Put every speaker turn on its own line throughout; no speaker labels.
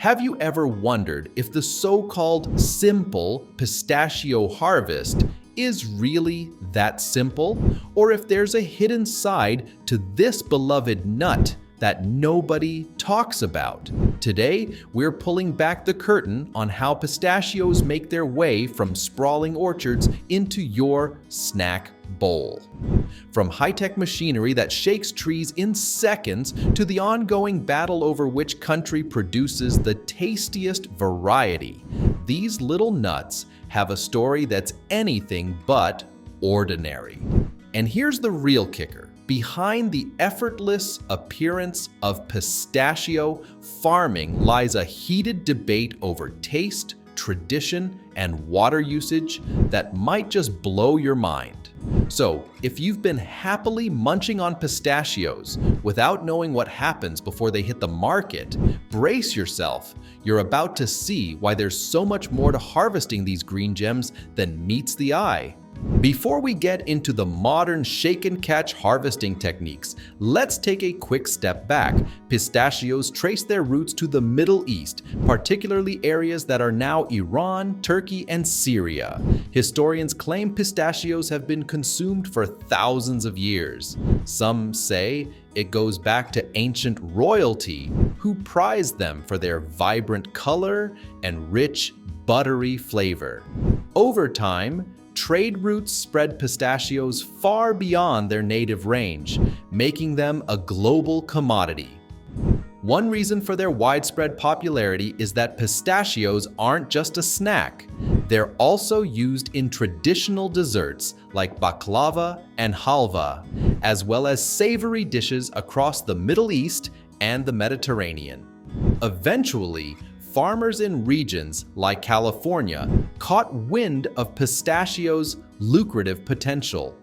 Have you ever wondered if the so-called simple pistachio harvest is really that simple? Or if there's a hidden side to this beloved nut that nobody talks about? Today, we're pulling back the curtain on how pistachios make their way from sprawling orchards into your snack bowl. From high-tech machinery that shakes trees in seconds to the ongoing battle over which country produces the tastiest variety, these little nuts have a story that's anything but ordinary. And here's the real kicker. Behind the effortless appearance of pistachio farming lies a heated debate over taste, tradition, and water usage that might just blow your mind. So, if you've been happily munching on pistachios without knowing what happens before they hit the market, brace yourself. You're about to see why there's so much more to harvesting these green gems than meets the eye. Before we get into the modern shake-and-catch harvesting techniques, let's take a quick step back. Pistachios trace their roots to the Middle East, particularly areas that are now Iran, Turkey, and Syria. Historians claim pistachios have been consumed for thousands of years. Some say it goes back to ancient royalty, who prized them for their vibrant color and rich, buttery flavor. Over time, trade routes spread pistachios far beyond their native range, making them a global commodity. One reason for their widespread popularity is that pistachios aren't just a snack. They're also used in traditional desserts like baklava and halva, as well as savory dishes across the Middle East and the Mediterranean. Eventually, farmers in regions like California caught wind of pistachios' lucrative potential.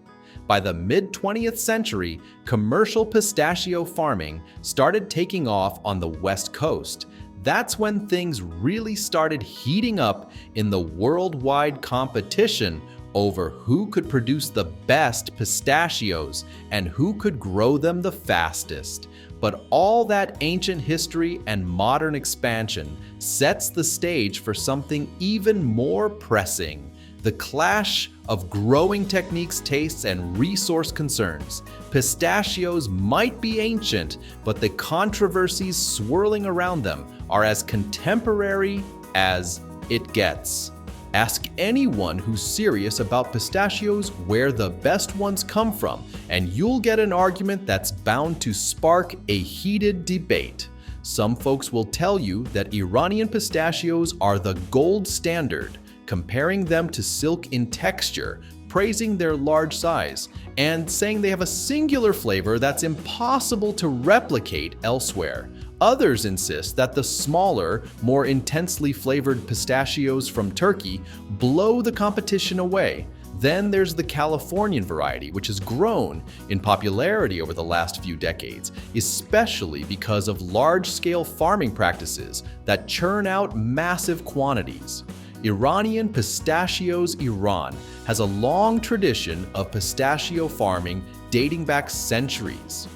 By the mid-20th century, commercial pistachio farming started taking off on the West Coast. That's when things really started heating up in the worldwide competition over who could produce the best pistachios and who could grow them the fastest. But all that ancient history and modern expansion sets the stage for something even more pressing: the clash of growing techniques, tastes, and resource concerns. Pistachios might be ancient, but the controversies swirling around them are as contemporary as it gets. Ask anyone who's serious about pistachios where the best ones come from, and you'll get an argument that's bound to spark a heated debate. Some folks will tell you that Iranian pistachios are the gold standard, comparing them to silk in texture, praising their large size, and saying they have a singular flavor that's impossible to replicate elsewhere. Others insist that the smaller, more intensely flavored pistachios from Turkey blow the competition away. Then there's the Californian variety, which has grown in popularity over the last few decades, especially because of large-scale farming practices that churn out massive quantities. Iranian Pistachios Iran has a long tradition of pistachio farming dating back centuries.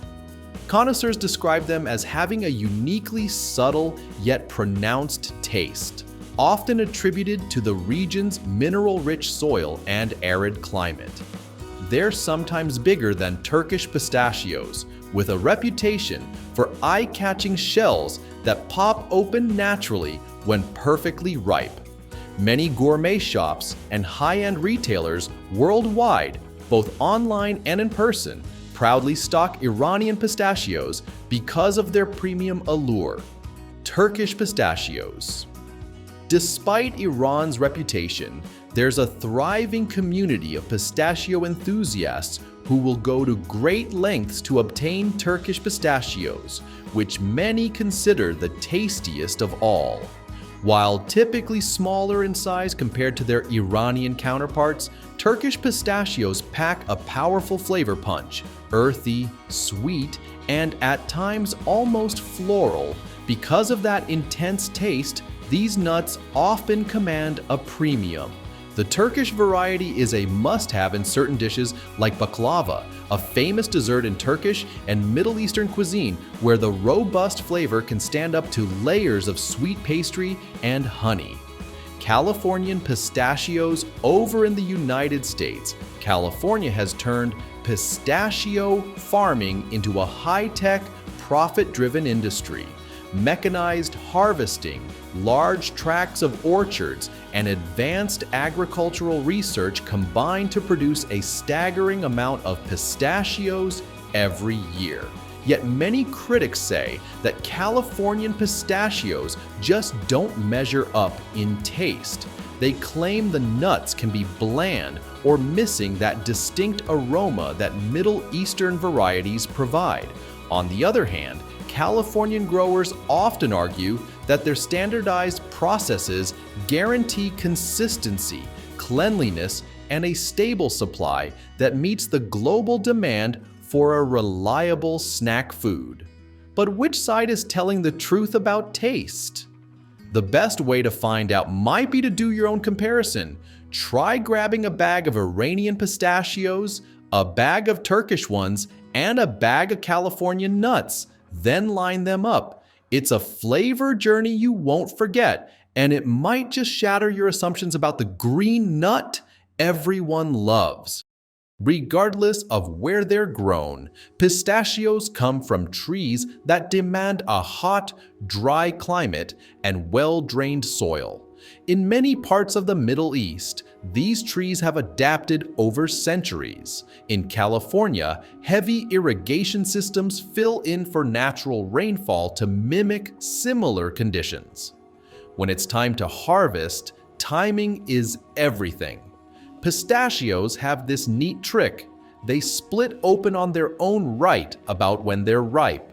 Connoisseurs describe them as having a uniquely subtle yet pronounced taste, often attributed to the region's mineral-rich soil and arid climate. They're sometimes bigger than Turkish pistachios, with a reputation for eye-catching shells that pop open naturally when perfectly ripe. Many gourmet shops and high-end retailers worldwide, both online and in person, proudly stock Iranian pistachios because of their premium allure. Turkish pistachios. Despite Iran's reputation, there's a thriving community of pistachio enthusiasts who will go to great lengths to obtain Turkish pistachios, which many consider the tastiest of all. While typically smaller in size compared to their Iranian counterparts, Turkish pistachios pack a powerful flavor punch, earthy, sweet, and at times almost floral. Because of that intense taste, these nuts often command a premium. The Turkish variety is a must-have in certain dishes like baklava, a famous dessert in Turkish and Middle Eastern cuisine where the robust flavor can stand up to layers of sweet pastry and honey. Californian pistachios over in the United States. California has turned pistachio farming into a high-tech, profit-driven industry. Mechanized harvesting, large tracts of orchards, and advanced agricultural research combine to produce a staggering amount of pistachios every year. Yet many critics say that Californian pistachios just don't measure up in taste. They claim the nuts can be bland or missing that distinct aroma that Middle Eastern varieties provide. On the other hand, Californian growers often argue that their standardized processes guarantee consistency, cleanliness, and a stable supply that meets the global demand for a reliable snack food. But which side is telling the truth about taste? The best way to find out might be to do your own comparison. Try grabbing a bag of Iranian pistachios, a bag of Turkish ones, and a bag of Californian nuts. Then line them up. It's a flavor journey you won't forget, and it might just shatter your assumptions about the green nut everyone loves. Regardless of where they're grown, pistachios come from trees that demand a hot, dry climate and well-drained soil. In many parts of the Middle East, these trees have adapted over centuries. In California, heavy irrigation systems fill in for natural rainfall to mimic similar conditions. When it's time to harvest, timing is everything. Pistachios have this neat trick. They split open on their own right about when they're ripe.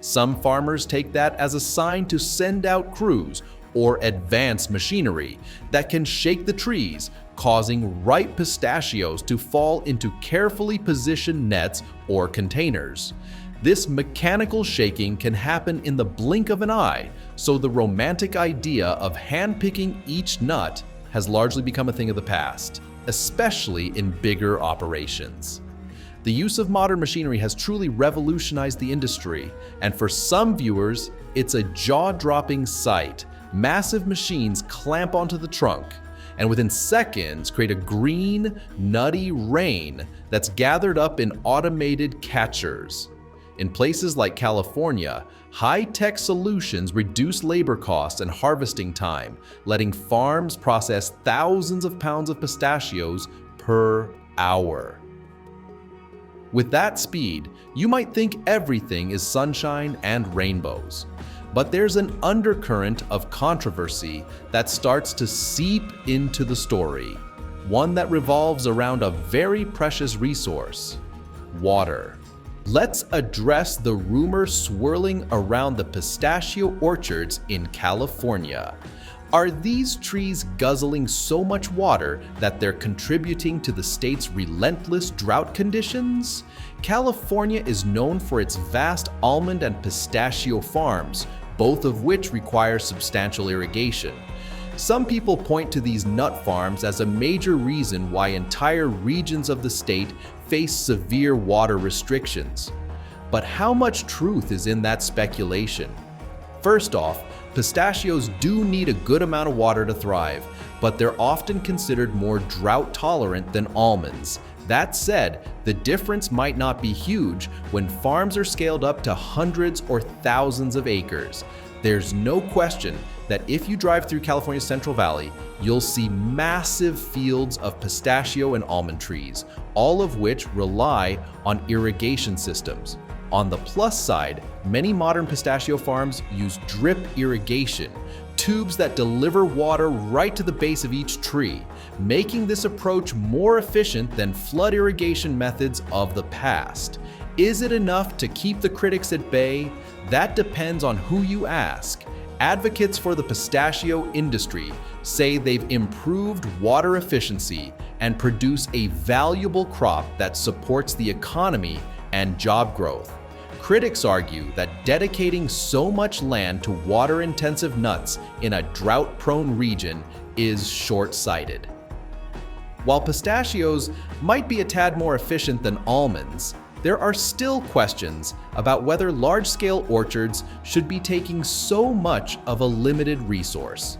Some farmers take that as a sign to send out crews or advanced machinery that can shake the trees, causing ripe pistachios to fall into carefully positioned nets or containers. This mechanical shaking can happen in the blink of an eye, so the romantic idea of hand-picking each nut has largely become a thing of the past, especially in bigger operations. The use of modern machinery has truly revolutionized the industry, and for some viewers, it's a jaw-dropping sight. Massive machines clamp onto the trunk, and within seconds create a green, nutty rain that's gathered up in automated catchers. In places like California, high-tech solutions reduce labor costs and harvesting time, letting farms process thousands of pounds of pistachios per hour. With that speed, you might think everything is sunshine and rainbows. But there's an undercurrent of controversy that starts to seep into the story, one that revolves around a very precious resource: water. Let's address the rumor swirling around the pistachio orchards in California. Are these trees guzzling so much water that they're contributing to the state's relentless drought conditions? California is known for its vast almond and pistachio farms, both of which require substantial irrigation. Some people point to these nut farms as a major reason why entire regions of the state face severe water restrictions. But how much truth is in that speculation? First off, pistachios do need a good amount of water to thrive, but they're often considered more drought-tolerant than almonds. That said, the difference might not be huge when farms are scaled up to hundreds or thousands of acres. There's no question that if you drive through California's Central Valley, you'll see massive fields of pistachio and almond trees, all of which rely on irrigation systems. On the plus side, many modern pistachio farms use drip irrigation, tubes that deliver water right to the base of each tree, making this approach more efficient than flood irrigation methods of the past. Is it enough to keep the critics at bay? That depends on who you ask. Advocates for the pistachio industry say they've improved water efficiency and produce a valuable crop that supports the economy and job growth. Critics argue that dedicating so much land to water-intensive nuts in a drought-prone region is short-sighted. While pistachios might be a tad more efficient than almonds, there are still questions about whether large-scale orchards should be taking so much of a limited resource.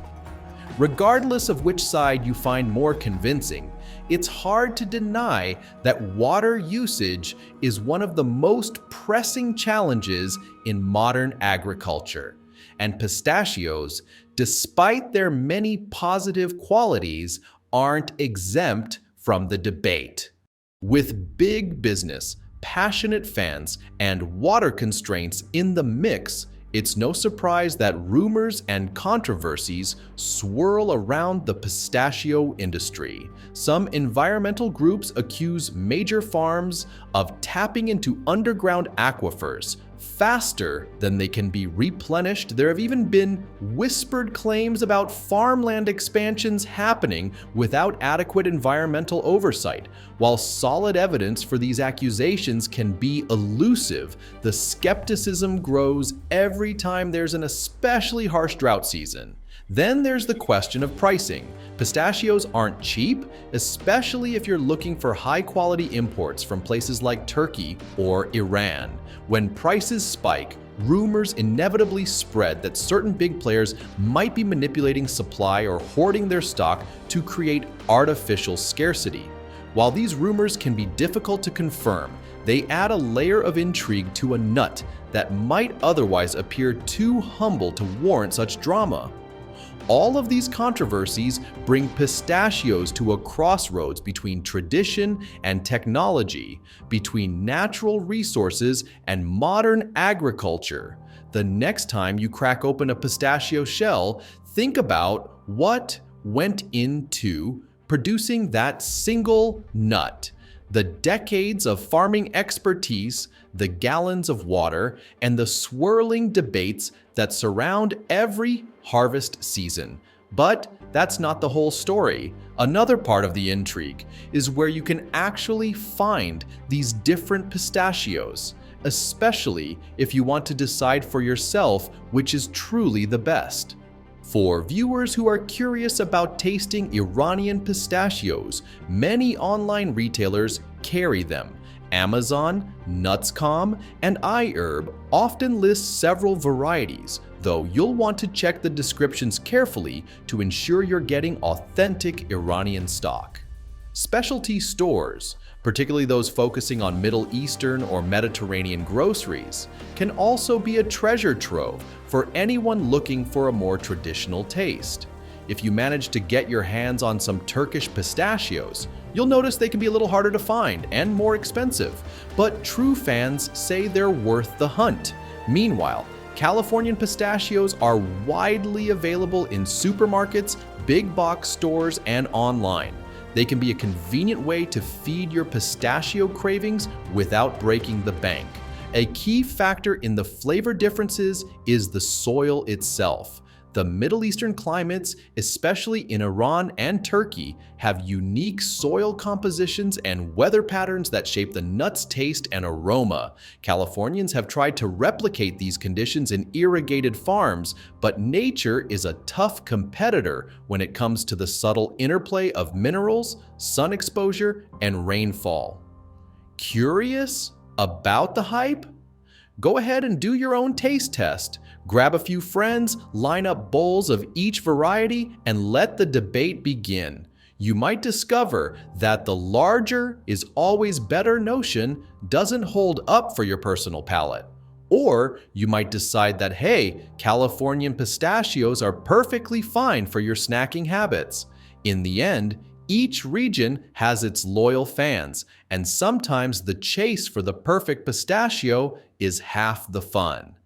Regardless of which side you find more convincing, it's hard to deny that water usage is one of the most pressing challenges in modern agriculture. And pistachios, despite their many positive qualities, aren't exempt from the debate. With big business, passionate fans, and water constraints in the mix, it's no surprise that rumors and controversies swirl around the pistachio industry. Some environmental groups accuse major farms of tapping into underground aquifers faster than they can be replenished. There have even been whispered claims about farmland expansions happening without adequate environmental oversight. While solid evidence for these accusations can be elusive, the skepticism grows every time there's an especially harsh drought season. Then there's the question of pricing. Pistachios aren't cheap, especially if you're looking for high-quality imports from places like Turkey or Iran. When prices spike, rumors inevitably spread that certain big players might be manipulating supply or hoarding their stock to create artificial scarcity. While these rumors can be difficult to confirm, they add a layer of intrigue to a nut that might otherwise appear too humble to warrant such drama. All of these controversies bring pistachios to a crossroads between tradition and technology, between natural resources and modern agriculture. The next time you crack open a pistachio shell, think about what went into producing that single nut. The decades of farming expertise, the gallons of water, and the swirling debates that surround every harvest season. But that's not the whole story. Another part of the intrigue is where you can actually find these different pistachios, especially if you want to decide for yourself which is truly the best. For viewers who are curious about tasting Iranian pistachios, many online retailers carry them. Amazon, Nuts.com, and iHerb often list several varieties, though you'll want to check the descriptions carefully to ensure you're getting authentic Iranian stock. Specialty stores, particularly those focusing on Middle Eastern or Mediterranean groceries, can also be a treasure trove for anyone looking for a more traditional taste. If you manage to get your hands on some Turkish pistachios, you'll notice they can be a little harder to find and more expensive, but true fans say they're worth the hunt. Meanwhile, Californian pistachios are widely available in supermarkets, big box stores, and online. They can be a convenient way to feed your pistachio cravings without breaking the bank. A key factor in the flavor differences is the soil itself. The Middle Eastern climates, especially in Iran and Turkey, have unique soil compositions and weather patterns that shape the nut's taste and aroma. Californians have tried to replicate these conditions in irrigated farms, but nature is a tough competitor when it comes to the subtle interplay of minerals, sun exposure, and rainfall. Curious about the hype? Go ahead and do your own taste test. Grab a few friends, line up bowls of each variety, and let the debate begin. You might discover that the larger is always better notion doesn't hold up for your personal palate. Or you might decide that, hey, Californian pistachios are perfectly fine for your snacking habits. In the end, each region has its loyal fans, and sometimes the chase for the perfect pistachio is half the fun.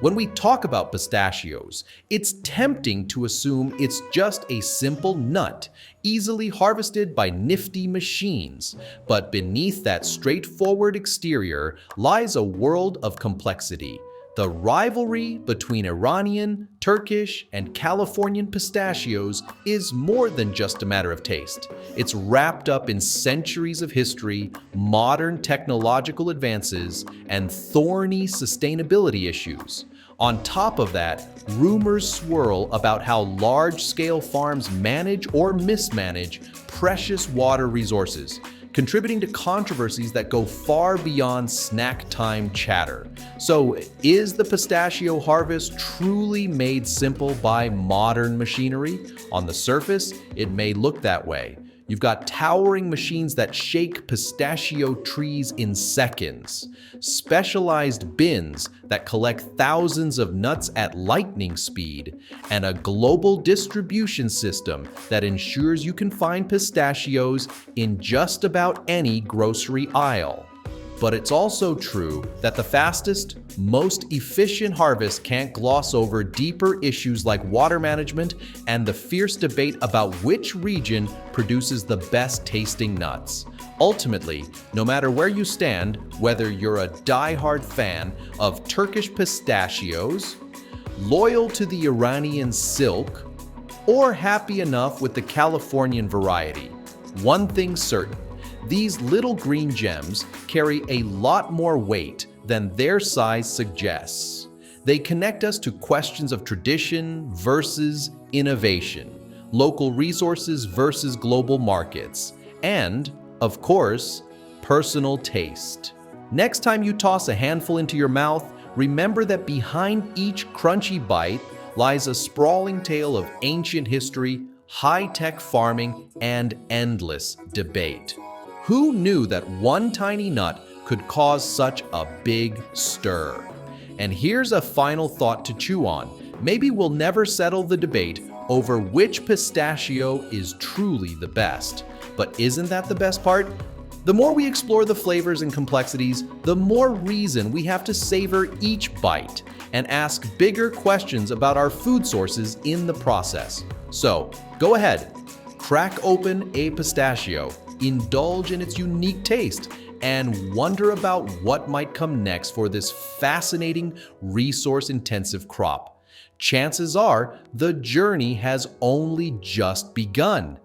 When we talk about pistachios, it's tempting to assume it's just a simple nut, easily harvested by nifty machines. But beneath that straightforward exterior lies a world of complexity. The rivalry between Iranian, Turkish, and Californian pistachios is more than just a matter of taste. It's wrapped up in centuries of history, modern technological advances, and thorny sustainability issues. On top of that, rumors swirl about how large-scale farms manage or mismanage precious water resources, contributing to controversies that go far beyond snack time chatter. So, is the pistachio harvest truly made simple by modern machinery? On the surface, it may look that way. You've got towering machines that shake pistachio trees in seconds, specialized bins that collect thousands of nuts at lightning speed, and a global distribution system that ensures you can find pistachios in just about any grocery aisle. But it's also true that the fastest, most efficient harvest can't gloss over deeper issues like water management and the fierce debate about which region produces the best tasting nuts. Ultimately, no matter where you stand, whether you're a die-hard fan of Turkish pistachios, loyal to the Iranian silk, or happy enough with the Californian variety, one thing's certain: these little green gems carry a lot more weight than their size suggests. They connect us to questions of tradition versus innovation, local resources versus global markets, and, of course, personal taste. Next time you toss a handful into your mouth, remember that behind each crunchy bite lies a sprawling tale of ancient history, high-tech farming, and endless debate. Who knew that one tiny nut could cause such a big stir? And here's a final thought to chew on. Maybe we'll never settle the debate over which pistachio is truly the best. But isn't that the best part? The more we explore the flavors and complexities, the more reason we have to savor each bite and ask bigger questions about our food sources in the process. So, go ahead, crack open a pistachio, indulge in its unique taste, and wonder about what might come next for this fascinating, resource-intensive crop. Chances are the journey has only just begun.